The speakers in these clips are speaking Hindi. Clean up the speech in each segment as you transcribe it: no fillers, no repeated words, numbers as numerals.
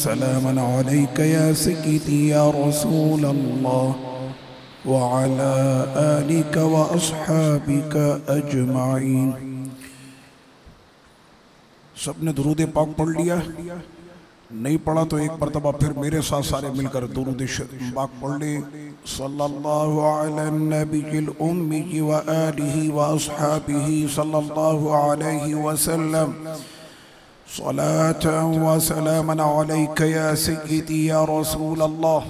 सलामन अलैका या सय्यदी या रसूल अल्लाह व अला आलिका व अस्हाबिका अजमाइन। सबने दुरूद पाक पढ़ लिया? नहीं पढ़ा तो एक मरतबा फिर मेरे साथ सारे मिलकर दुरूद पाक पढ़ ले। सल्लल्लाहु अला नबील उम्मी व आलिहि व अस्हाबिहि सल्लल्लाहु अलैहि वसल्लम। सलातन व सलामन अलैका या सय्यदी या रसूल अल्लाह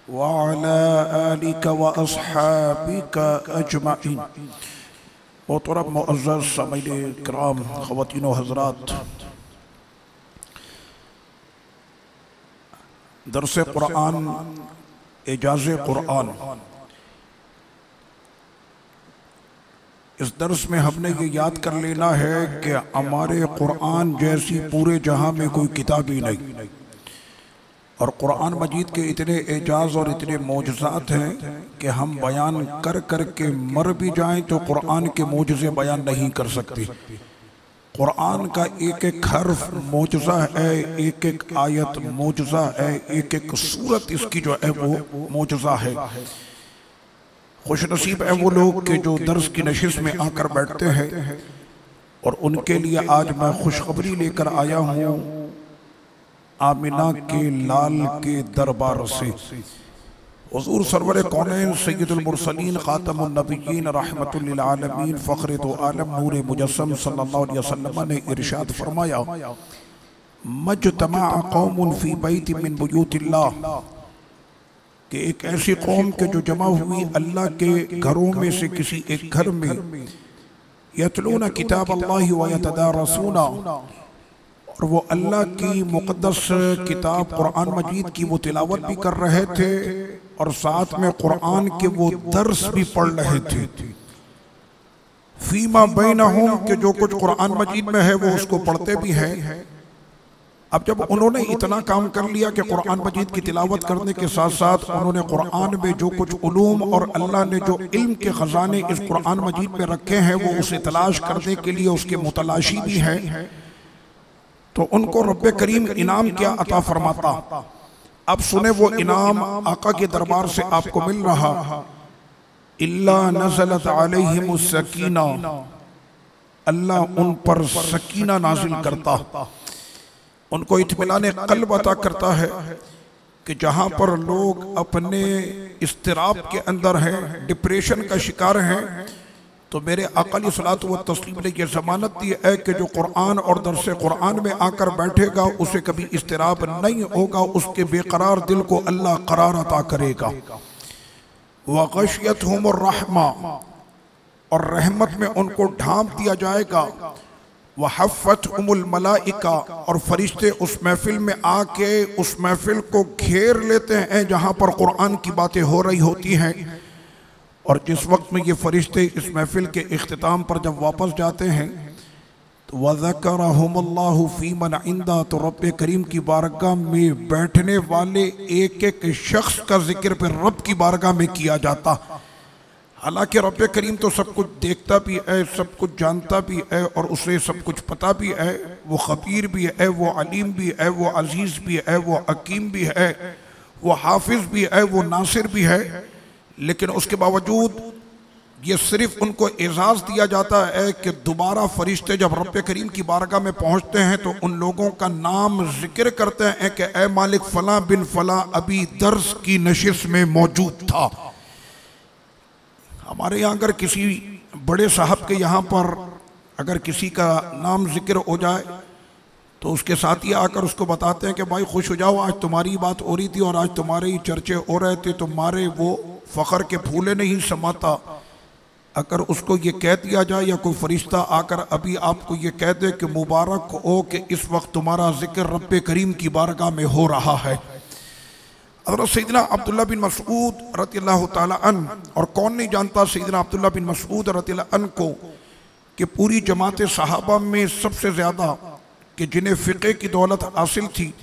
व अला आलिका व अस्हाबिका अजमाइन। मोहतरम मुअज़्ज़ज़ सामिईन किराम, ख़वातीन व हज़रात, दर्स कुरान, एजाज़ कुरान, इस दर्स में हमने ये याद कर लेना है कि हमारे कुरान जैसी पूरे जहां में कोई किताब ही नहीं, और कुरान मजीद के इतने एजाज़ और इतने मौजज़ात हैं कि हम बयान कर कर के मर भी जाएं तो कुरान के मौजज़े बयान नहीं कर सकते। कुरान का एक एक हर्फ मौजज़ा है, एक एक आयत मौजज़ा है, एक एक सूरत इसकी जो है वो मौजज़ा है। खुश नसीब है वो लोग कि जो दर्स की नशिस्त में आकर बैठते हैं, और उनके लिए आज मैं खुशखबरी लेकर आया हूँ आमिना के लाल के दरबार से। हुज़ूर सरवर कौनैन सय्यदुल मुरसलीन खातमुन नबिय्यीन रहमतुल लिल आलमीन फ़ख्र दो आलम नूर मुजस्सम सल्लल्लाहु अलैहि वसल्लम ने इरशाद फरमाया, मज्तमा कौमुन फ़ी बैतिन मिन बुयूतिल्लाह, कि एक ऐसी कौम के जो जमा हुई अल्लाह के घरों में से किसी एक घर में, यतलूना किताब अल्लाह व यतदारसूना, और वो अल्लाह की मुक़द्दस किताब कुरान मजीद की वो तिलावत भी कर रहे थे और साथ में कुरान के वो दर्स भी पढ़ रहे थे। फीमा बैनहुम, कि जो कुछ कुरान मजीद में है वो उसको पढ़ते भी हैं। अब जब उन्होंने इतना काम कर लिया कि कुरान मजीद की तिलावत करने के साथ साथ उन्होंने कुरान में जो कुछ उलूम और अल्लाह ने जो इल्म के ख़जाने इस कुरान मजीद में रखे हैं वो उसे तलाश करने के लिए उसके मुतलाशी भी हैं, तो उनको रब्बे करीम इनाम क्या अता फरमाता। अब सुने वो इनाम आका के दरबार से आपको मिल रहा। इल्ला नज़लत अलैहिमुस सकीना, अल्लाह उन पर सकीना नाजिल करता, उनको इत्मीनान क़ल्ब अता करता है कि जहाँ पर लोग अपने इस्तिराब के अंदर हैं, डिप्रेशन का शिकार हैं, तो मेरे आका अलैहिस्सलातु व तस्लीम ने यह ज़मानत दी है कि जो कुरान और दर्स कुरान में आकर बैठेगा उसे कभी इस्तिराब नहीं होगा, उसके बेकरार दिल को अल्लाह करार अता करेगा। व गशियतहुमुर रहमा, और रहमत में उनको ढांप दिया जाएगा। व हफ़्फ़तहुमुल मलाइका, और फरिश्ते उस महफिल में आके उस महफिल को घेर लेते हैं जहाँ पर कुरान की बातें हो रही होती हैं। और जिस वक्त में ये फरिश्ते इस महफिल के इख्तिताम पर जब वापस जाते हैं तो वज़करहुमुल्लाहु फ़ी मन इंदा, तो रब करीम की बारगाह में बैठने वाले एक एक शख्स का जिक्र फिर रब की बारगाह में किया जाता। हालांकि रब करीम तो सब कुछ देखता भी है, सब कुछ जानता भी है और उसे सब कुछ पता भी है। वो ख़बीर भी है, वो अलीम भी है, वो अजीज़ भी है, वो हकीम भी है, वो हाफिज़ भी है, वो नासिर भी है। लेकिन उसके बावजूद ये सिर्फ उनको एजाज़ दिया जाता है कि दोबारा फरिश्ते जब रब करीम की बारगाह में पहुँचते हैं तो उन लोगों का नाम जिक्र करते हैं कि ए मालिक फ़लाँ बिन फ़लाँ अभी दर्स की नशिस्त में मौजूद था। हमारे यहाँ अगर किसी बड़े साहब के यहाँ पर अगर किसी का नाम जिक्र हो जाए तो उसके साथी आकर उसको बताते हैं कि भाई खुश हो जाओ, आज तुम्हारी बात हो रही थी और आज तुम्हारे ही चर्चे हो रहे थे, तुम्हारे वो फ़ख्र के फूले नहीं समाता। अगर उसको ये कह दिया जाए या कोई फरिश्ता आकर अभी आपको ये कह दे कि मुबारक हो कि इस वक्त तुम्हारा जिक्र रब्बे करीम की बारगाह में हो रहा है। हज़रत सैयदना अब्दुल्लाह बिन मसऊद रज़ियल्लाहु ताला अन्हु, और कौन नहीं जानता सैयदना अब्दुल्लाह बिन मसऊद रज़ियल्लाहु अन्हु को, कि पूरी जमात सहाबा में सबसे ज़्यादा कि जिन्हें फ़िक़्ह की दौलत हासिल थी।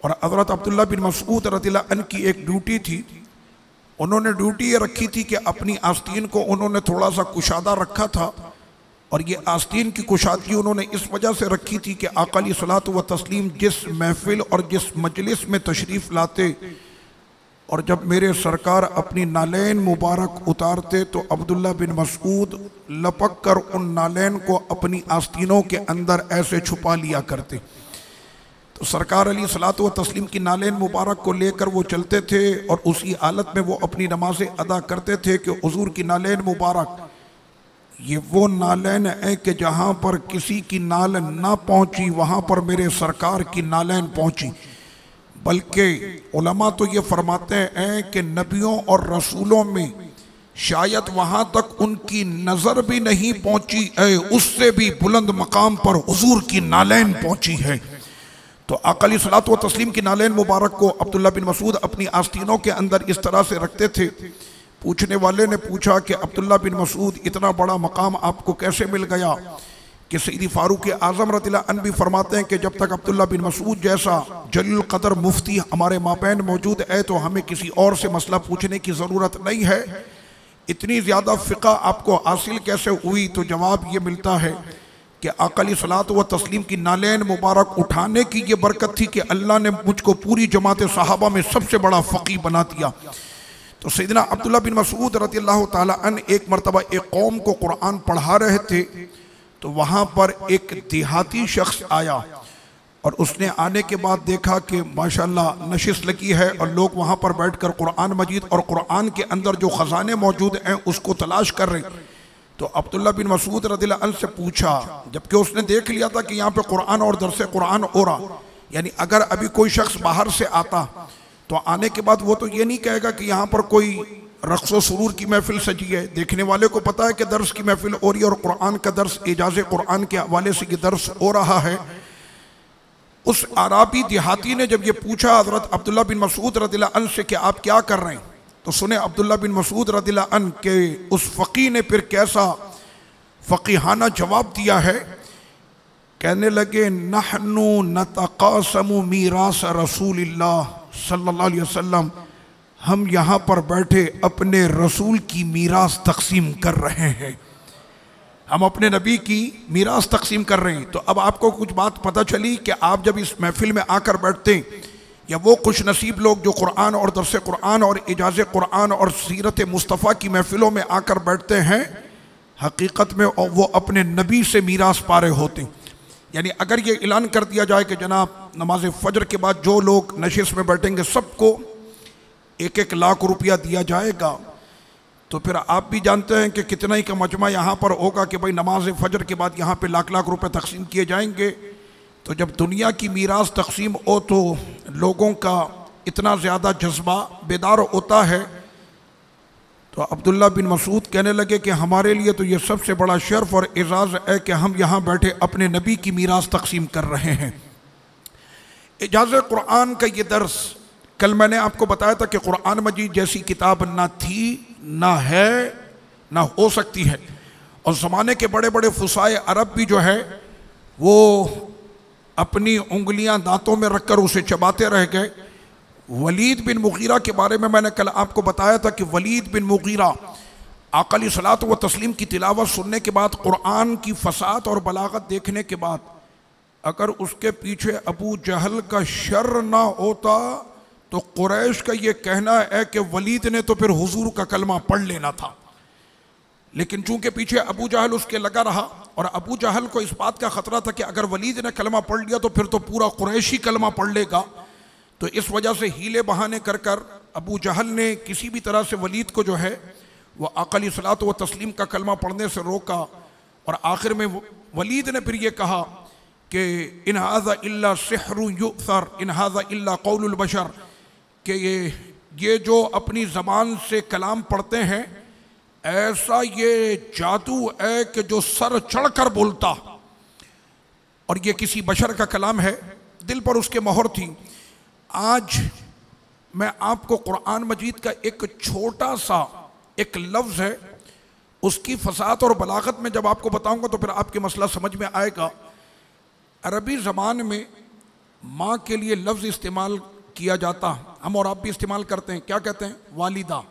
और हज़रत अब्दुल्लाह बिन मसऊद रज़ियल्लाहु अन्हु की एक ड्यूटी थी, उन्होंने ड्यूटी ये रखी थी कि अपनी आस्तीन को उन्होंने थोड़ा सा कुशादा रखा था और ये आस्तीन की कुशादगी उन्होंने इस वजह से रखी थी कि आका अलैहिस्सलातु व तस्लीम जिस महफिल और जिस मजलिस में तशरीफ़ लाते और जब मेरे सरकार अपनी नालैन मुबारक उतारते तो अब्दुल्ला बिन मसूद लपक कर उन नालैन को अपनी आस्तीनों के अंदर ऐसे छुपा लिया करते। तो सरकार अलैहिस्सलातु व तस्लीम की नालैन मुबारक को लेकर वो चलते थे और उसी हालत में वो अपनी नमाजें अदा करते थे कि हुजूर की नालैन मुबारक ये वो नालैन है कि जहाँ पर किसी की नाल ना पहुँची वहाँ पर मेरे सरकार की नालैन पहुँची। बल्कि उलमा तो ये फरमाते हैं कि नबियों और रसूलों में शायद वहाँ तक उनकी नज़र भी नहीं पहुँची है, उससे भी बुलंद मकाम पर हुजूर की नालैन पहुँची है। तो आका अलैहिस्सलातु व तस्लीम की नालैन मुबारक को अब्दुल्ला बिन मसूद अपनी आस्तीनों के अंदर इस तरह से रखते थे। पूछने वाले ने पूछा कि अब्दुल्ला बिन मसूद इतना बड़ा मकाम आपको कैसे मिल गया? कि सईदी फारूक आज़म रज़ियल्लाहु अन्हु भी फरमाते हैं कि जब तक अब्दुल्ला बिन मसूद जैसा जलील क़दर मुफ्ती हमारे माबैन मौजूद है तो हमें किसी और से मसला पूछने की ज़रूरत नहीं है। इतनी ज़्यादा फ़िक़्ह आपको हासिल कैसे हुई? तो जवाब ये मिलता है कि आका अलैहिस्सलातु व तस्लीम की नालैन मुबारक उठाने की ये बरकत थी कि अल्लाह ने मुझको पूरी जमात सहाबा में सबसे बड़ा फ़क़ीह बना दिया। तो सैयदना अब्दुल्ला बिन मसूद रज़ियल्लाहु ताला अन्हु एक मरतबा एक कौम को कुरान पढ़ा रहे थे तो वहाँ पर एक देहाती शख्स आया और उसने आने के बाद देखा कि माशाल्लाह नशिश लगी है और लोग वहाँ पर बैठकर कुरान मजीद और कुरान के अंदर जो ख़जाने मौजूद हैं उसको तलाश कर रहे। तो अब्दुल्ला बिन मसूद रज़ियल्लाहु अन्हु से पूछा, जबकि उसने देख लिया था कि यहाँ पे कुरान और दरस कुरान हो रहा, यानी अगर अभी कोई शख्स बाहर से आता तो आने के बाद वो तो ये नहीं कहेगा कि यहाँ पर कोई रक़्स व सुरूर की महफिल सजी है। देखने वाले को पता है कि दर्स की महफिल हो रही है और कुरान का दर्स इजाज़े कुरान के हवाले से ये दर्स हो रहा है। उस आराबी देहाती ने जब ये पूछा हज़रत अब्दुल्ला बिन मसूद रज़ियल्लाहु अन्हु से कि आप क्या कर रहे हैं, तो सुने अब्दुल्ला बिन मसूद रज़ियल्लाहु अन्हु के उस फ़क़ीह ने फिर कैसा फ़क़ीहाना जवाब दिया है। कहने लगे, नहनु नतक़ासमु मीरास रसूलिल्लाह सल्लल्लाहु अलैहि वसल्लम, हम यहाँ पर बैठे अपने रसूल की मीरास तकसीम कर रहे हैं, हम अपने नबी की मीरास तकसीम कर रहे हैं। तो अब आपको कुछ बात पता चली कि आप जब इस महफिल में आकर बैठते हैं या वो खुश नसीब लोग जो कुरान और दरस कुरान और इजाज़े कुरान और सीरत मुस्तफ़ा की महफिलों में आकर बैठते हैं, हकीकत में वो अपने नबी से मीरास पा रहे होते हैं। यानी अगर ये ऐलान कर दिया जाए कि जनाब नमाज फ़जर के बाद जो लोग नशिश में बैठेंगे सबको 1-1 लाख रुपया दिया जाएगा, तो फिर आप भी जानते हैं कि कितना ही का मजमा यहाँ पर होगा कि भाई नमाज फ़जर के बाद यहाँ पे लाख रुपए तकसीम किए जाएंगे। तो जब दुनिया की मीरास तकसीम हो तो लोगों का इतना ज़्यादा जज्बा बेदार होता है। तो अब्दुल्ला बिन मसूद कहने लगे कि हमारे लिए तो ये सबसे बड़ा शर्फ और एजाज़ है कि हम यहाँ बैठे अपने नबी की मीरास तकसीम कर रहे हैं। इजाज़े कुरान का ये दर्स कल मैंने आपको बताया था कि कुरान मजीद जैसी किताब ना थी, ना है, ना हो सकती है। और ज़माने के बड़े बड़े फुसाए अरब भी जो है वो अपनी उंगलियां दांतों में रखकर उसे चबाते रह गए। वलीद बिन मुगीरा के बारे में मैंने कल आपको बताया था कि वलीद बिन मुगीरा आका अलैहिस्सलातु व तस्लीम की तिलावत सुनने के बाद, कुरान की फसाद और बलागत देखने के बाद, अगर उसके पीछे अबू जहल का शर ना होता तो कुरैश का ये कहना है कि वलीद ने तो फिर हुजूर का कलमा पढ़ लेना था। लेकिन चूंकि पीछे अबू जहल उसके लगा रहा और अबू जहल को इस बात का खतरा था कि अगर वलीद ने कलमा पढ़ लिया तो फिर तो पूरा कुरैशी कलमा पढ़ लेगा, तो इस वजह से हीले बहाने कर कर अबू जहल ने किसी भी तरह से वलीद को जो है वो आका अलैहिस्सलातु व तस्लीम का कलमा पढ़ने से रोका। और आखिर में वलीद ने फिर ये कहा कि इन हाज़ा इल्ला सिहरु युअसर इन हाज़ा इल्ला कौलुल बशर, कि ये जो अपनी ज़बान से कलाम पढ़ते हैं ऐसा ये जादू है कि जो सर चढ़ कर बोलता, और ये किसी बशर का कलाम है। दिल पर उसके मोहर थी। आज मैं आपको कुरान मजीद का एक छोटा सा एक लफ्ज़ है, उसकी फसाद और बलागत में जब आपको बताऊंगा तो फिर आपके मसला समझ में आएगा। अरबी ज़बान में माँ के लिए लफ्ज़ इस्तेमाल किया जाता, हम और आप भी इस्तेमाल करते हैं। क्या कहते हैं? वालिदा।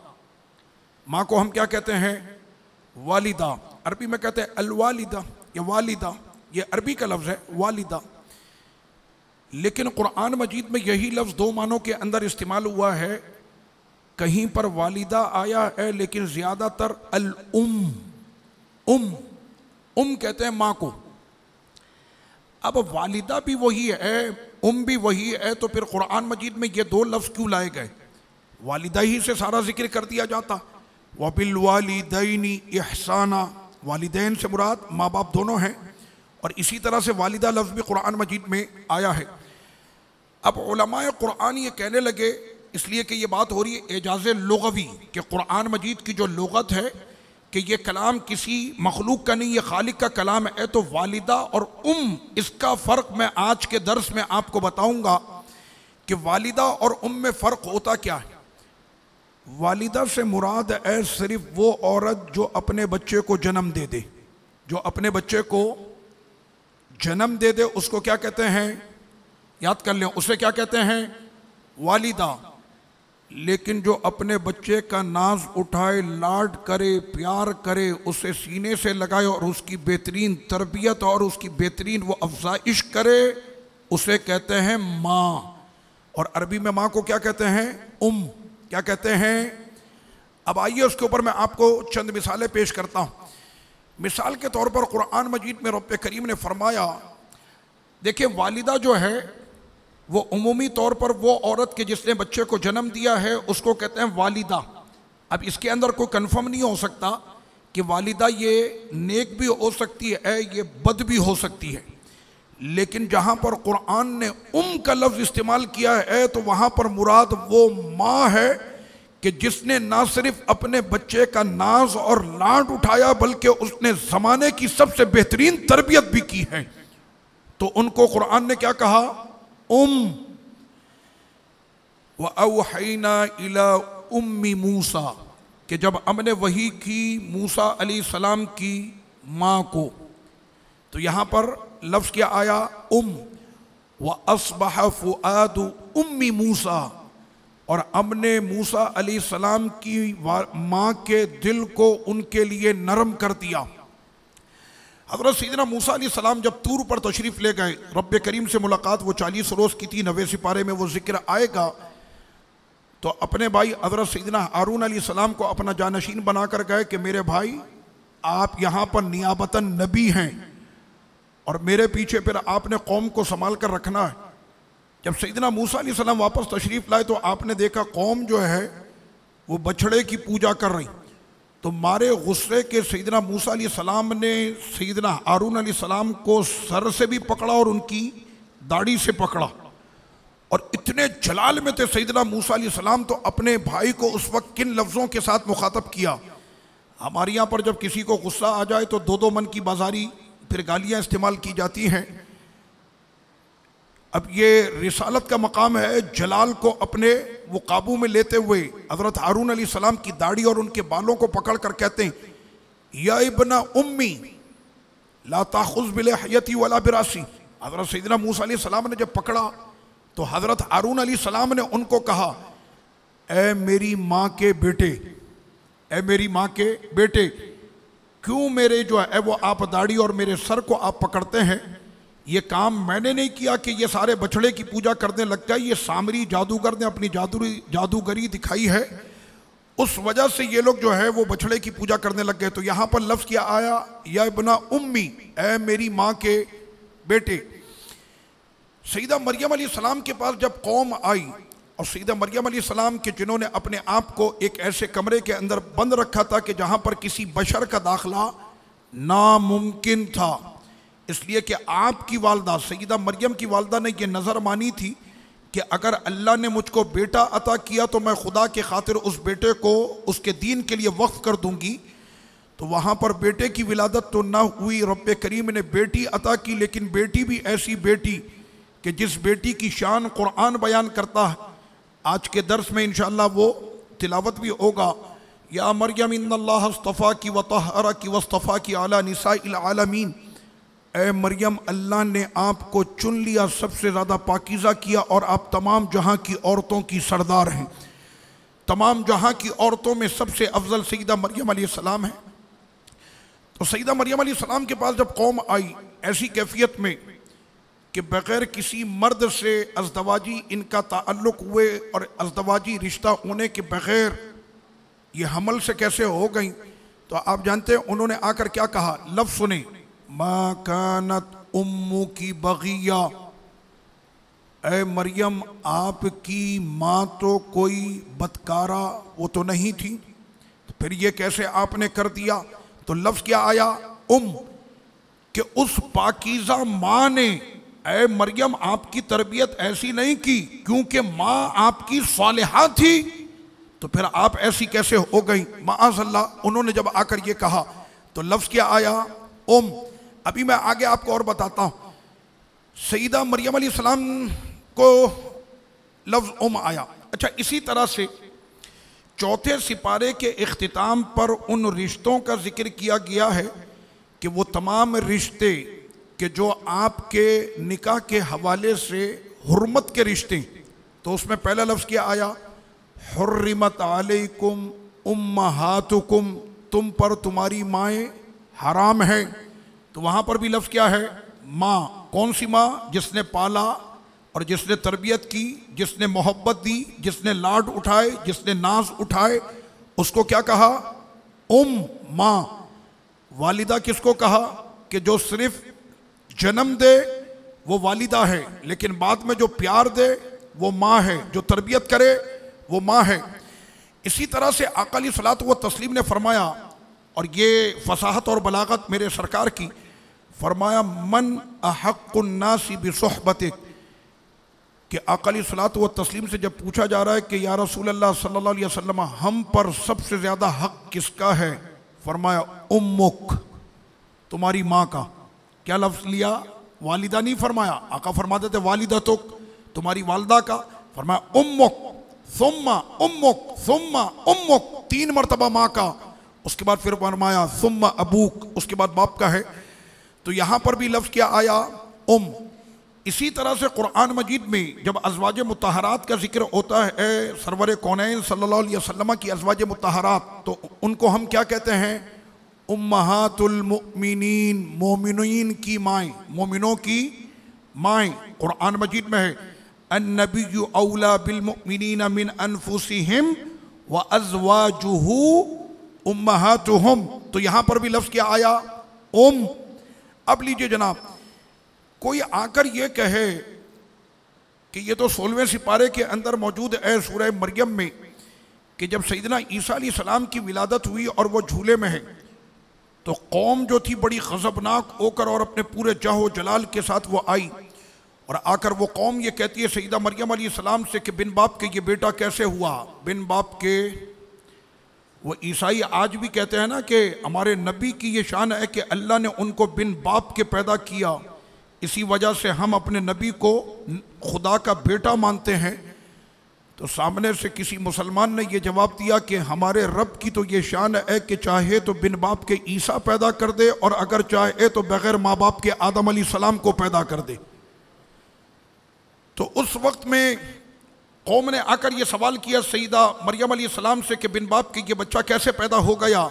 माँ को हम क्या कहते हैं? वालिदा। अरबी में कहते हैं अल-वालिदा या वालिदा, ये अरबी का लफ्ज़ है वालिदा, लेकिन कुरान मजीद में यही लफ्ज़ दो मानों के अंदर इस्तेमाल हुआ है। कहीं पर वालिदा आया है लेकिन ज़्यादातर उम कहते हैं माँ को। अब वालिदा भी वही है, भी वही है, तो फिर कुरान मजीद में ये दो लफ्ज़ क्यों लाए गए? वालिदा ही से सारा जिक्र कर दिया जाता। वबिल वालिदैनी इहसाना, वालिदैन से मुराद माँ बाप दोनों हैं, और इसी तरह से वालिदा लफ्ज़ भी कुरान मजीद में आया है। अब उलमाए कुरान ये कहने लगे, इसलिए कि ये बात हो रही है एजाज़े लुग़वी कि कुरान मजीद की जो लुग़त है कि ये कलाम किसी मखलूक का नहीं, ये खालिक का कलाम है, तो वालिदा और इसका फ़र्क मैं आज के दर्स में आपको बताऊंगा कि वालिदा और में फ़र्क होता क्या है। वालिदा से मुराद है सिर्फ वो औरत जो अपने बच्चे को जन्म दे दे, जो अपने बच्चे को जन्म दे दे उसको क्या कहते हैं, याद कर लें, उसे क्या कहते हैं, वालिदा। लेकिन जो अपने बच्चे का नाज उठाए, लाड करे, प्यार करे, उसे सीने से लगाए और उसकी बेहतरीन तरबियत और उसकी बेहतरीन वो अफजाइश करे, उसे कहते हैं माँ। और अरबी में माँ को क्या कहते हैं, क्या कहते हैं। अब आइए उसके ऊपर मैं आपको चंद मिसालें पेश करता हूँ। मिसाल के तौर पर कुरान मजीद में रब्बे करीम ने फरमाया, देखिए वालिदा जो है वो उमूमी तौर पर वो औरत के जिसने बच्चे को जन्म दिया है उसको कहते हैं वालिदा। अब इसके अंदर कोई कंफर्म नहीं हो सकता कि वालिदा ये नेक भी हो सकती है, ये बद भी हो सकती है, लेकिन जहाँ पर कुरान ने का लफ्ज़ इस्तेमाल किया है तो वहाँ पर मुराद वो माँ है कि जिसने ना सिर्फ अपने बच्चे का नाज और लाड उठाया बल्कि उसने ज़माने की सबसे बेहतरीन तरबियत भी की है। तो उनको कुरान ने क्या कहा, व औहैना इला उम्मी मूसा, कि जब हमने वही की मूसा अलैहिस्सलाम की माँ को, तो यहाँ पर लफ्ज़ क्या आया, व अस्बह फुआदु उम्मी मूसा, और हमने मूसा अलैहिस्सलाम की माँ के दिल को उनके लिए नरम कर दिया। हज़रत सैयदना मूसा अलैहिस्सलाम जब तूर पर तशरीफ़ ले गए, रब्बे करीम से मुलाकात वो 40 रोज़ की थी, 90 सिपारे में वो जिक्र आएगा, तो अपने भाई हज़रत सैयदना हारून अलैहिस्सलाम को अपना जानशीन बनाकर गए कि मेरे भाई आप यहाँ पर नियाबतन नबी हैं और मेरे पीछे फिर आपने कौम को संभाल कर रखना है। जब सैयदना मूसा अलैहिस्सलाम वापस तशरीफ़ लाए तो आपने देखा कौम जो है वो बछड़े की पूजा कर रही, तो मारे गुस्से के सैयदना मूसा अलैहिस्सलाम ने सैयदना हारून अलैहिस्सलाम को सर से भी पकड़ा और उनकी दाढ़ी से पकड़ा, और इतने जलाल में थे सैयदना मूसा अलैहिस्सलाम तो अपने भाई को उस वक्त किन लफ्ज़ों के साथ मुखातब किया। हमारे यहाँ पर जब किसी को गुस्सा आ जाए तो दो मन की बाजारी फिर गालियाँ इस्तेमाल की जाती हैं। अब ये रिसालत का मकाम है, जलाल को अपने वो काबू में लेते हुए हज़रत हारून अलैहिस्सलाम की दाढ़ी और उनके बालों को पकड़ कर कहते हैं, या इब्ना उम्मी ला ताखुज़ बिलिहयती वला बिरासी। हज़रत सैयदना मूसा अलैहिस्सलाम ने जब पकड़ा तो हज़रत हारून अलैहिस्सलाम ने उनको कहा, ए मेरी माँ के बेटे, ए मेरी माँ के बेटे, क्यों मेरे जो है वो आप दाढ़ी और मेरे सर को आप पकड़ते हैं। ये काम मैंने नहीं किया कि ये सारे बछड़े की पूजा करने लग गए, ये सामरी जादूगर ने अपनी जादूगरी दिखाई है, उस वजह से ये लोग जो है वो बछड़े की पूजा करने लग गए। तो यहाँ पर लफ्ज़ क्या आया, या इब्ना उम्मी, ए मेरी माँ के बेटे। सैयदा मरियम अलैहिस्सलाम के पास जब कौम आई और सैयदा मरियम अलैहिस्सलाम के जिन्होंने अपने आप को एक ऐसे कमरे के अंदर बंद रखा था कि जहाँ पर किसी बशर का दाखिला नामुमकिन था, इसलिए कि आपकी वालदा सैयदा मरियम की वालदा ने यह नज़र मानी थी कि अगर अल्लाह ने मुझको बेटा अता किया तो मैं खुदा के खातिर उस बेटे को उसके दीन के लिए वक्फ कर दूंगी। तो वहाँ पर बेटे की विलादत तो ना हुई, रब्बे करीम ने बेटी अता की, लेकिन बेटी भी ऐसी बेटी कि जिस बेटी की शान कुरान बयान करता है। आज के दर्स में इंशाअल्लाह वो तिलावत भी होगा, या मरियम इन्नल्लाह अस्तफ़ा की व तहरा की वस्तफ़ा की अला निसाइल आलमीन, ए मरियम अल्लाह ने आपको चुन लिया, सबसे ज़्यादा पाकीज़ा किया और आप तमाम जहाँ की औरतों की सरदार हैं। तमाम जहाँ की औरतों में सबसे अफजल सैयदा मरियम अलैहिस्सलाम है। तो सईदा मरियम अलैहिस्सलाम के पास जब कौम आई ऐसी कैफियत में कि बग़ैर किसी मर्द से अज़दवाजी इनका ताल्लुक़ हुए और अज़दवाजी रिश्ता होने के बग़ैर ये हमल से कैसे हो गई, तो आप जानते हैं उन्होंने आकर क्या कहा, लफ्ज़ सुने, मा कानत उम्मु की बग़िया, ऐ मरियम आपकी माँ तो कोई बदकारा वो तो नहीं थी, तो फिर ये कैसे आपने कर दिया। तो लफ्ज़ क्या आया, कि उस पाकीज़ा माँ ने ऐ मरियम आपकी तरबियत ऐसी नहीं की क्योंकि माँ आपकी सालिहा थी, तो फिर आप ऐसी कैसे हो गई, माअज़ल्लाह। उन्होंने जब आकर ये कहा तो लफ्ज़ क्या आया, अभी मैं आगे आपको और बताता हूँ। सईदा मरियम अलैहिस्सलाम को लफ्ज़ आया। अच्छा, इसी तरह से चौथे सिपारे के इख्तिताम पर उन रिश्तों का जिक्र किया गया है कि वो तमाम रिश्ते कि जो आपके निकाह के हवाले से हुर्मत के रिश्ते, तो उसमें पहला लफ्ज़ क्या आया, हुर्रिमत अलैकुम उम्महातुकुम, तुम पर तुम्हारी माएँ हराम है। तो वहाँ पर भी लफ्ज़ क्या है, माँ। कौन सी माँ, जिसने पाला और जिसने तरबियत की, जिसने मोहब्बत दी, जिसने लाड उठाए, जिसने नाज उठाए, उसको क्या कहा, माँ। वालिदा किसको कहा, कि जो सिर्फ जन्म दे वो वालिदा है, लेकिन बाद में जो प्यार दे वो माँ है, जो तरबियत करे वो माँ है। इसी तरह से आका अलैहिस्सलात व तस्लीम ने फरमाया, और ये फसाहत और बलागत मेरे सरकार की, फरमाया मन अहक्कुन नासी बिसुहबतिक, कि आका अलैहिस्सलात व तस्लीम से जब पूछा जा रहा है कि या रसूल अल्लाह सल्लल्लाहु अलैहि वसल्लम हम पर सबसे ज़्यादा हक किसका है, फरमाया उम्मुक, तुम्हारी माँ का। क्या लफ्ज़ लिया, वालिदा नहीं फरमाया, आका फरमा देते वालिदा तो तुम्हारी वालदा का, फरमाया उम्मुक सुम्मा उम्मुक सुम्मा उम्मुक, 3 मरतबा माँ का, उसके बाद फिर फरमाया सुम्मा अबूक, उसके बाद बाप का है। तो यहाँ पर भी लफ्ज़ क्या आया, इसी तरह से कुरान मजीद में जब अज़वाज मुतहरात का जिक्र होता है, सरवर कौनैन सल्लल्लाहु अलैहि वसल्लम की अज़वाज मुतहरात, तो उनको हम क्या कहते हैं, उम्महातुल मुमिनीन, मोमिनीन की माएँ, मोमिनों की माएँ। कुरान मजीद में है अन्नबिय्यु औला बिल मुमिनीन मिन अनफुसिहिम व अज़वाजुहु उम्महातुहुम, तो यहाँ पर भी लफ्ज़ क्या आया, अब लीजिए जनाब, कोई आकर ये कहे कि ये तो 16वें सिपारे के अंदर मौजूद है सूरह मरियम में कि जब सैयदना ईसा अलैहिस्सलाम की विलादत हुई और वो झूले में है, तो कौम जो थी बड़ी ग़ज़बनाक होकर और अपने पूरे जाहो जलाल के साथ वो आई, और आकर वो कौम ये कहती है सैयदा मरियम अलैहिस्सलाम से कि बिन बाप के ये बेटा कैसे हुआ, बिन बाप के। वो ईसाई आज भी कहते हैं ना कि हमारे नबी की ये शान है कि अल्लाह ने उनको बिन बाप के पैदा किया, इसी वजह से हम अपने नबी को खुदा का बेटा मानते हैं। तो सामने से किसी मुसलमान ने यह जवाब दिया कि हमारे रब की तो ये शान है कि चाहे तो बिन बाप के ईसा पैदा कर दे और अगर चाहे तो बग़ैर माँ बाप के आदम अलैहिस्सलाम को पैदा कर दे। तो उस वक्त में कौम ने आकर ये सवाल किया सईदा मरियम अलैहिस्सलाम से कि बिन बाप के ये बच्चा कैसे पैदा हो गया।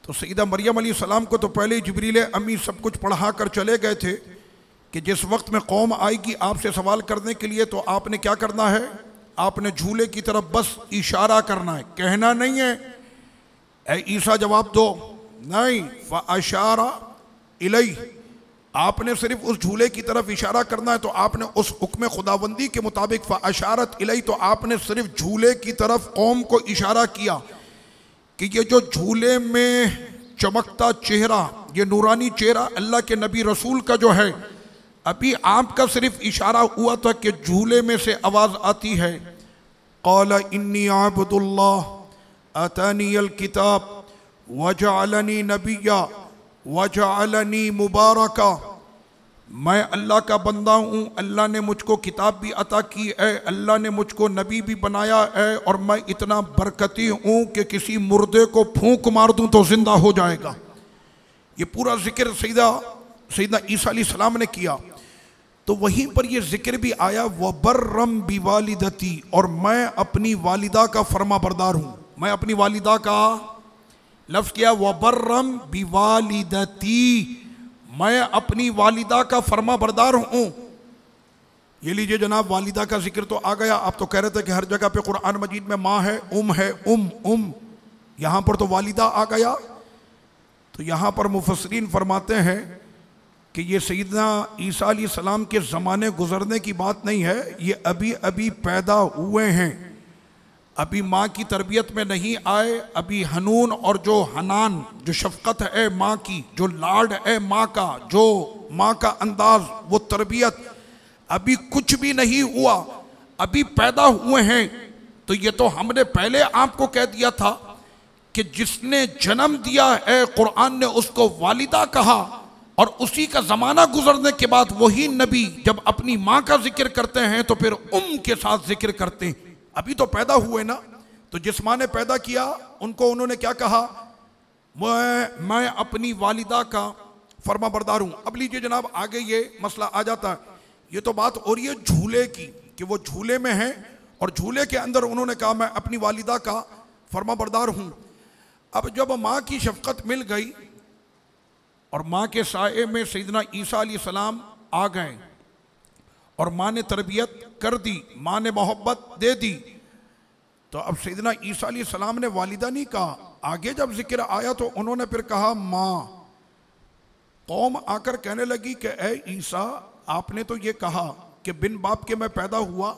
तो सईदा मरियम अलैहिस्सलाम को तो पहले ही जिब्रील अमी सब कुछ पढ़ा कर चले गए थे कि जिस वक्त में कौम आएगी आपसे सवाल करने के लिए, तो आपने क्या करना है, आपने झूले की तरफ बस इशारा करना है, कहना नहीं है ऐ ईसा जवाब दो, नहीं, फ़अशारा इलैहि, आपने सिर्फ उस झूले की तरफ इशारा करना है। तो आपने उस हुक्म खुदाबंदी के मुताबिक फ़अशारत इलैहि, तो आपने सिर्फ झूले की तरफ कौम को इशारा किया कि ये जो झूले में चमकता चेहरा, ये नूरानी चेहरा अल्लाह के नबी रसूल का जो है, अभी आपका सिर्फ इशारा हुआ था कि झूले में से आवाज़ आती है, क़ाल इन्नी अब्दुल्लाह अतानियल किताब वजअलनी नबिय्या वजअलनी मुबारका, मैं अल्लाह का बंदा हूँ, अल्लाह ने मुझको किताब भी अता की है, अल्लाह ने मुझको नबी भी बनाया है, और मैं इतना बरकती हूँ कि किसी मुर्दे को फूंक मार दूँ तो जिंदा हो जाएगा। ये पूरा जिक्र सैयदना ईसा अलैहिस्सलाम ने किया। तो वहीं पर यह जिक्र भी आया वबर्रम बिवालिदती, और मैं अपनी वालिदा का फरमा बरदार हूँ, मैं अपनी वालिदा का लफ्ज़ किया वबर्रम बिवालिदती, मैं अपनी वालिदा का फर्मा बरदार हूँ। ये लीजिए जनाब, वालिदा का जिक्र तो आ गया। आप तो कह रहे थे कि हर जगह पे कुरान मजीद में माँ है, यहाँ पर तो वालिदा आ गया। तो यहाँ पर मुफस्सिरीन फरमाते हैं कि ये सैयदना ईसा अलैहिस्सलाम के ज़माने गुजरने की बात नहीं है, ये अभी अभी पैदा हुए हैं, अभी माँ की तरबियत में नहीं आए। अभी हनून और जो हनान, जो शफ़क़त है माँ की, जो लाड है माँ का, जो माँ का अंदाज़, वो तरबियत अभी कुछ भी नहीं हुआ, अभी पैदा हुए हैं। तो ये तो हमने पहले आपको कह दिया था कि जिसने जन्म दिया है कुरान ने उसको वालिदा कहा, और उसी का ज़माना गुजरने के बाद वही नबी जब अपनी माँ का जिक्र करते हैं तो फिर के साथ जिक्र करते हैं। अभी तो पैदा हुए ना, तो जिस माँ ने पैदा किया उनको उन्होंने क्या कहा, मैं अपनी वालिदा का फर्मा बरदार हूँ। अब लीजिए जनाब, आगे ये मसला आ जाता है। ये तो बात हो रही है झूले की, कि वो झूले में है और झूले के अंदर उन्होंने कहा मैं अपनी वालिदा का फर्मा बरदार हूँ। अब जब माँ की शफ़क़त मिल गई और माँ के साए में सैयदना ईसा अलैहिस्सलाम आ गए और माँ ने तरबियत कर दी, माँ ने मोहब्बत दे दी, तो अब सैयदना ईसा अलैहिस्सलाम ने वालिदा नहीं कहा। आगे जब जिक्र आया तो उन्होंने फिर कहा माँ। कौम आकर कहने लगी कि ए ईसा, आपने तो ये कहा कि बिन बाप के मैं पैदा हुआ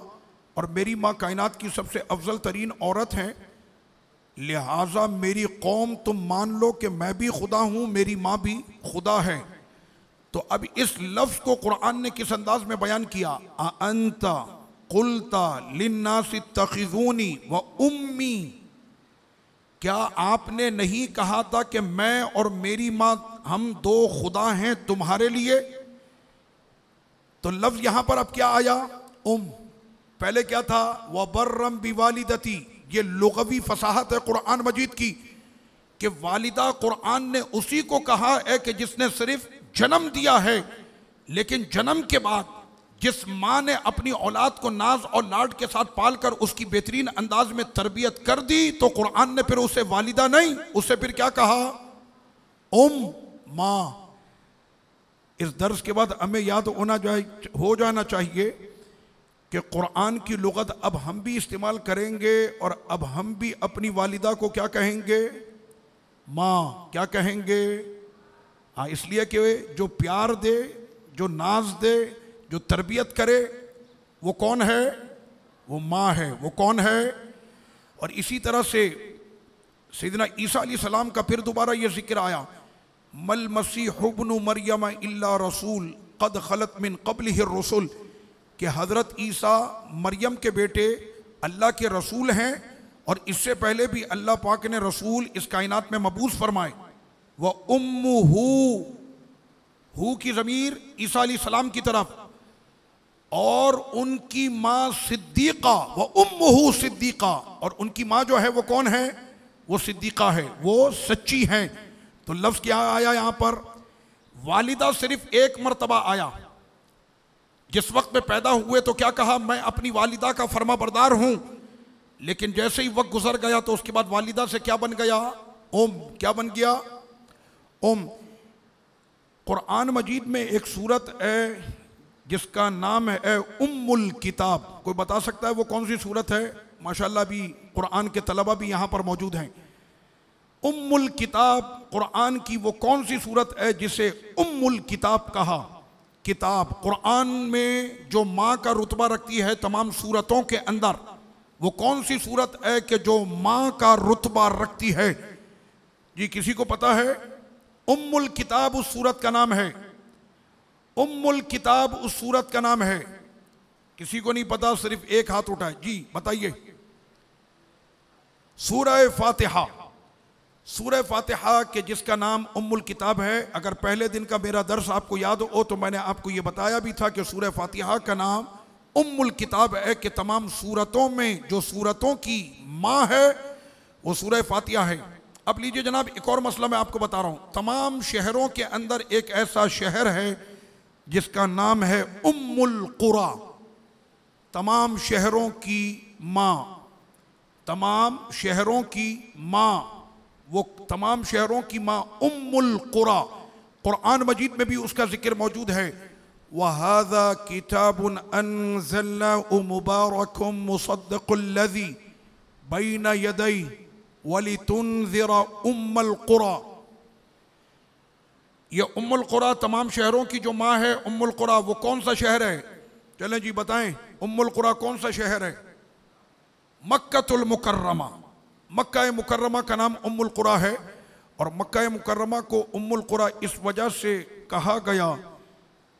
और मेरी माँ कायनात की सबसे अफजल तरीन औरत हैं, लिहाजा मेरी कौम तुम मान लो कि मैं भी खुदा हूँ, मेरी माँ भी खुदा है। तो अब इस लफ्ज़ को कुरान ने किस अंदाज में बयान किया, अंता कुल्ता लिन्नास इत्तखिज़ूनी व उम्मी, क्या आपने नहीं कहा था कि मैं और मेरी माँ हम दो खुदा हैं तुम्हारे लिए। तो लफ्ज़ यहाँ पर अब क्या आया, पहले क्या था, वबर्रम बिवालिदती। ये लुग़वी फसाहत है कुरान मजीद की कि वालिदा कुरान ने उसी को कहा है कि जिसने सिर्फ जन्म दिया है, लेकिन जन्म के बाद जिस माँ ने अपनी औलाद को नाज और लाड के साथ पाल कर उसकी बेहतरीन अंदाज में तरबियत कर दी, तो कुरान ने फिर उसे वालिदा नहीं, उससे फिर क्या कहा, माँ। इस दर्स के बाद हमें याद हो जाना चाहिए कि कुरान की लुगत अब हम भी इस्तेमाल करेंगे और अब हम भी अपनी वालिदा को क्या कहेंगे, माँ। क्या कहेंगे, हाँ, इसलिए कि जो प्यार दे, जो नाज दे, जो तरबियत करे, वो कौन है, वो माँ है। वो कौन है। और इसी तरह से सैयदना ईसा अलैहिस्सलाम का फिर दोबारा ये जिक्र आया, मल मसीह इब्नु मरियम इल्ला रसूल कद खलत मिन क़ब्लिहि रसूल, कि हज़रत ईसा मरियम के बेटे अल्लाह के रसूल हैं और इससे पहले भी अल्लाह पाक ने रसूल इस कायनात में मबूस फरमाए। व उम्मुहू, हू की ज़मीर ईसा अलैहिस्सलाम की तरफ, और उनकी माँ सिद्दीक़ा, व उम्मुहू सिद्दीक़ा, और उनकी माँ जो है वो कौन है, वो सिद्दीक़ा है, वो सच्ची हैं। तो लफ्ज़ क्या आया यहाँ पर, वालिदा सिर्फ एक मरतबा आया। जिस वक्त में पैदा हुए तो क्या कहा, मैं अपनी वालिदा का फर्मा बरदार हूँ, लेकिन जैसे ही वक्त गुजर गया तो उसके बाद वालिदा से क्या बन गया, क्या बन गया, कुरान मजीद में एक सूरत है जिसका नाम है उम्मुल किताब। कोई बता सकता है वो कौन सी सूरत है? माशाल्लाह भी कुरान के तलबा भी यहाँ पर मौजूद हैं। उम्मुल किताब कुरान की वो कौन सी सूरत है जिसे उम्मुल किताब कहा? किताब कुरान में जो माँ का रुतबा रखती है तमाम सूरतों के अंदर, वो कौन सी सूरत है कि जो माँ का रुतबा रखती है? जी किसी को पता है? उम्मुल किताब उस सूरत का नाम है। उम्मुल किताब उस सूरत का नाम है। किसी को नहीं पता? सिर्फ एक हाथ उठाए। जी बताइए। सूरह फातिहा। सूरह फातिहा के जिसका नाम उम्मुल किताब है। अगर पहले दिन का मेरा दर्स आपको याद हो तो मैंने आपको ये बताया भी था कि सूरह फातिहा का नाम उम्मुल किताब है कि तमाम सूरतों में जो सूरतों की माँ है वो सूरह फातिहा है। अब लीजिए जनाब, एक और मसला मैं आपको बता रहा हूँ। तमाम शहरों के अंदर एक ऐसा शहर है जिसका नाम है उम्मुल कुरा। तमाम शहरों की माँ, तमाम शहरों की माँ वो तमाम शहरों की माँ उम्मुल कुरा, कुरान मजीद में भी उसका जिक्र मौजूद है। वहाज़ा किताबुन अनज़लनाहु मुबारकुम मुसद्दिक़ुल लज़ी बैन यदैहि वलितुनज़िरा उम्मुल कुरा। ये उम्मुल कुरा तमाम शहरों की जो माँ है, उम्मुल कुरा वो कौन सा शहर है? चलें जी बताएं, उम्मुल कुरा कौन सा शहर है? मक्कातुल मुकर्रमा। मक्का मुकर्रमा का नाम उम्मुल कुरा है। और मक्का मुकर्रमा को उम्मुल कुरा इस वजह से कहा गया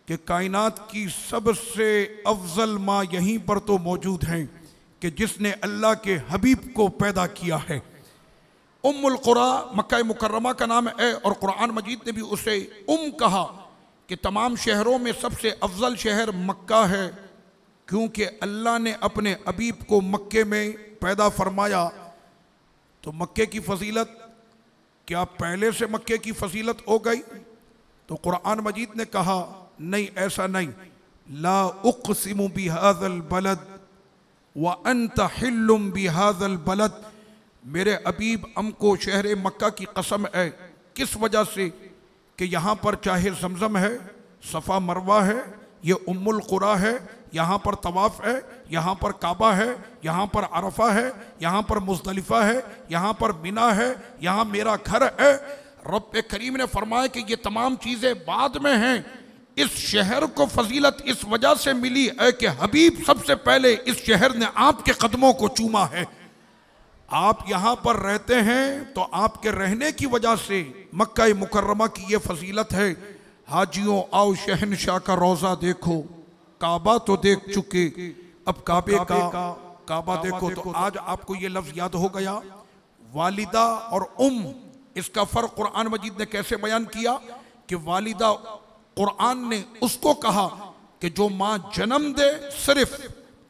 कि कायनात की सबसे अफजल माँ यहीं पर तो मौजूद हैं कि जिसने अल्लाह के हबीब को पैदा किया है। उम्मुल कुरा मक्का मुकर्रमा का नाम है और कुरान मजीद ने भी उसे कहा कि तमाम शहरों में सबसे अफजल शहर मक्का है, क्योंकि अल्लाह ने अपने हबीब को मक्के में पैदा फरमाया। तो मक्के की फजीलत क्या पहले से मक्के की फजीलत हो गई? तो कुरान मजीद ने कहा नहीं, ऐसा नहीं। ला उक़सिमु बिहाज़ल बलद व अंत हिल्लुम बिहाज़ल बलद। मेरे हबीब हमको शहर मक्का की कसम है। किस वजह से? कि यहाँ पर चाहे जमजम है, सफ़ा मरवा है, ये उम्मुल कुरा है, यहाँ पर तवाफ़ है, यहाँ पर काबा है, यहाँ पर अरफा है, यहाँ पर मुज़दलिफ़ा है, यहाँ पर मिना है, यहाँ मेरा घर है। रब करीम ने फरमाया कि ये तमाम चीज़ें बाद में हैं। इस शहर को फजीलत इस वजह से मिली है कि हबीब सबसे पहले इस शहर ने आपके कदमों को चूमा है। आप यहाँ पर रहते हैं तो आपके रहने की वजह से मक्का मुकर्रमा की ये फजीलत है। हाजियों आओ शहनशाह का रोज़ा देखो, काबा तो देख चुके, अब काबे का काबा देखो। तो आज आपको ये लफ्ज़ याद हो गया। वालिदा और इसका फ़र्क कुरान मजीद ने कैसे बयान किया कि वालिदा कुरान ने उसको कहा कि जो माँ जन्म दे, सिर्फ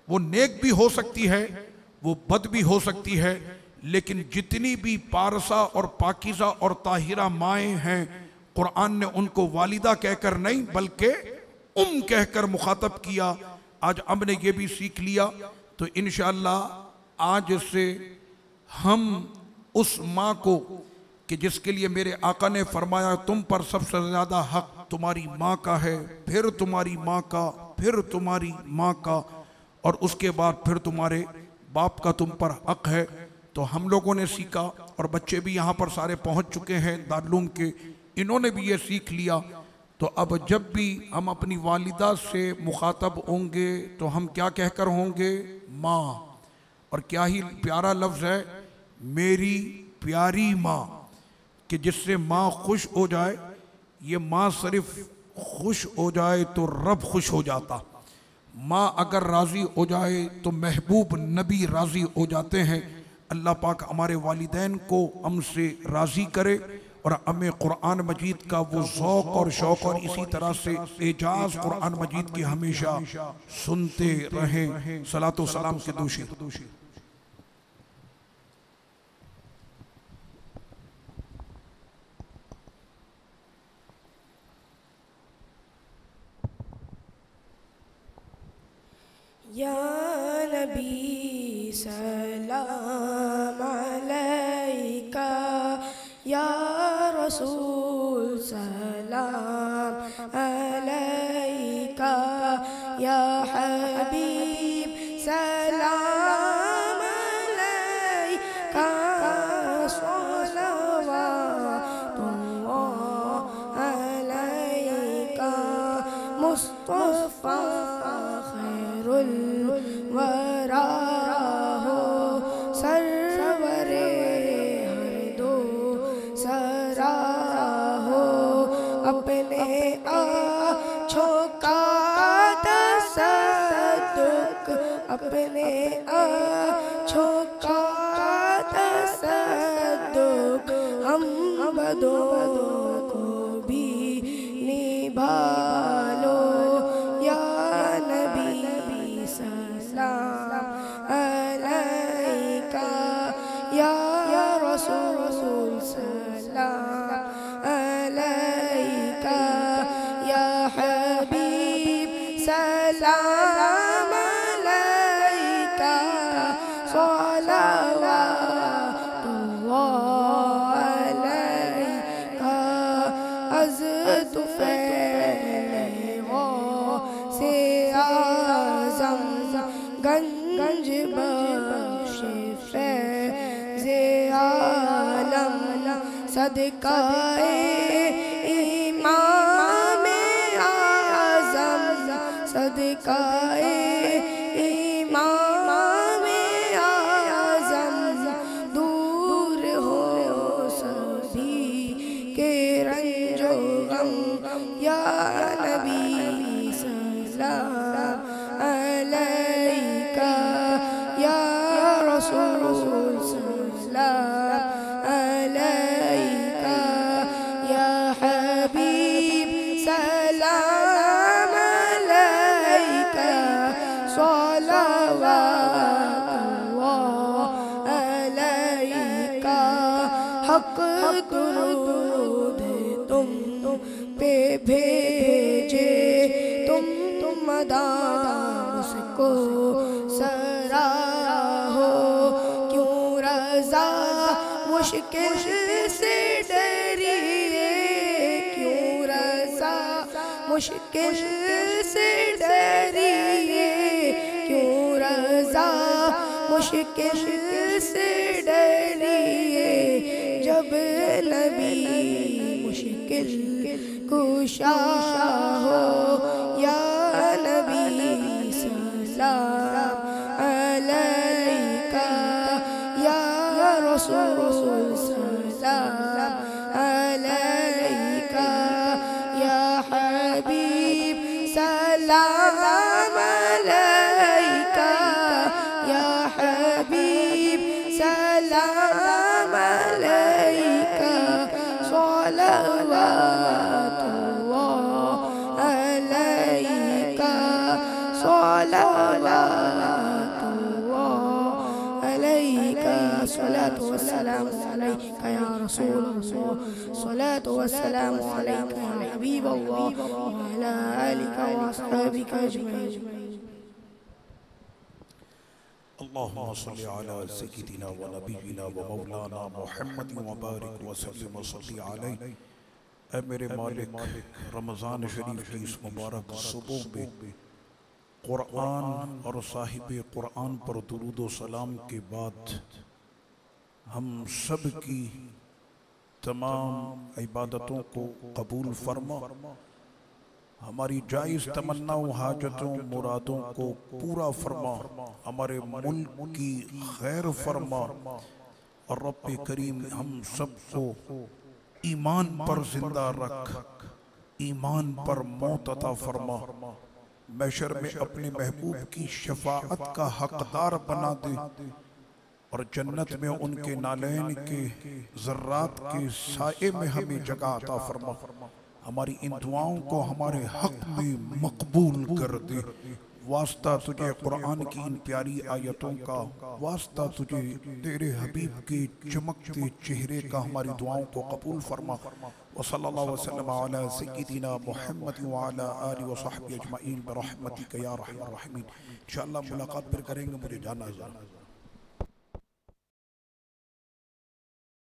वो नेक भी हो सकती है, वो बद भी हो सकती है, लेकिन जितनी भी पारसा और पाकीज़ा और ताहिरा माएँ हैं, कुरान ने उनको वालिदा कहकर नहीं बल्कि कहकर मुखातब किया। आज हमने ये भी सीख लिया। तो इंशाअल्लाह आज से हम उस माँ को कि जिसके लिए मेरे आका ने फरमाया तुम पर सबसे ज़्यादा हक तुम्हारी माँ का है, फिर तुम्हारी माँ का, फिर तुम्हारी माँ का, और उसके बाद फिर तुम्हारे बाप का तुम पर हक है। तो हम लोगों ने सीखा और बच्चे भी यहाँ पर सारे पहुँच चुके हैं दारुल के, इन्होंने भी ये सीख लिया। तो अब जब भी हम अपनी वालिदा से मुखातब होंगे तो हम क्या कहकर होंगे? माँ। और क्या ही प्यारा लफ्ज़ है, मेरी प्यारी माँ, कि जिससे माँ खुश हो जाए। ये माँ सिर्फ खुश हो जाए तो रब खुश हो जाता। माँ अगर राज़ी हो जाए तो महबूब नबी राज़ी हो जाते हैं। अल्लाह पाक हमारे वालिदैन को हमसे राज़ी करे और हमें कुरान मजीद का वो ज़ौक़ और शौक़ और इसी तरह से एजाज़ कुरान मजीद की हमेशा सुनते रहें। सलातो सलाम के दोषी। या नबी सलाम अलैका, या रसूल सलाम अलैका, या हबीब सलाम अलैका, सलवातुल्लाह अलैका, मुस्तफ़ा वरा हो, सरवरे हर दो सरा हो, अपने आँखों का तसद्दुक़, अपने आँखों का तसद्दुक़, हम बदों को भी निभा लो। या नबी सलाम अलैका, या रसूल सलाम अलैका, या हबीब सलाम अलैका, सलवातुल्लाह बख्शे फैज़े आलम सदकाए इमाम आज़म सदकाए इमाम आज़म दूर हो सभी के रंजो गम या नबी सलाम अलैका या रसूल सलाम अलैका या हबीब सलाम अलैका सलावतुल्लाह अलैका हक दुरूद तुम पे भेजे तुम मदाम उसको सराहो क्यों रज़ा मुश्किल से डरी क्यों रज़ा मुश्किल से डरी क्यों रज़ा मुश्किल से डरी जब नबी मुश्किल कुशा हो या नबी सलाम अलैका या रसूल सलाम अलैका या हबीब सलाम अलैका या हबीब सलाम अलैका सलावतुल्लाह अलैका सलावतुल्लाह अलैका सलातु वस्सलामु अलैका या रसूल अल्लाह सलातु वस्सलामु अलैका या हबीब अल्लाह व अला आलिका व अस्हाबिका अजमईन। अल्लाहुम्मा सल्लि अला सय्यिदिना व नबिय्यिना व मौलाना मुहम्मद व बारिक व सल्लिम व सल्ली अलैहि। ऐ मेरे मालिक, रमज़ान शरीफ की इस मुबारक सुबह में कुरान और साहिब कुरान पर दुरूद व सलाम के बाद हम सब की तमाम इबादतों को कबूल फरमा, हमारी जायज़ तमन्ना हाजतों मुरादों को पूरा फरमा, हमारे मुल्क की खैर फरमा और रब्बे करीम हम सबको ईमान पर जिंदा रख, ईमान पर मौत अता फरमा, महशर में अपने महबूब की शफाअत का हकदार बना दे और जन्नत में उनके नालैन के ज़र्रात के साए में हमें जगह अता फरमा। हमारी इन दुआओं को हमारे हक में मकबूल कर दे। वास्ता तुझे कुरान की इन प्यारी आयतों का, वास्ता तुझे तेरे हबीब के चमकते चेहरे का हमारी दुआओं को कबूल फरमा। व सल्लल्लाहु वसल्लम अला सय्यिदिना मुहम्मद व अला आलिहि व सहबिहि अजमईन बिरहमतिका या अरहमर राहिमीन। इंशाअल्लाह मुलाकात फिर करेंगे, मुझे जाना है।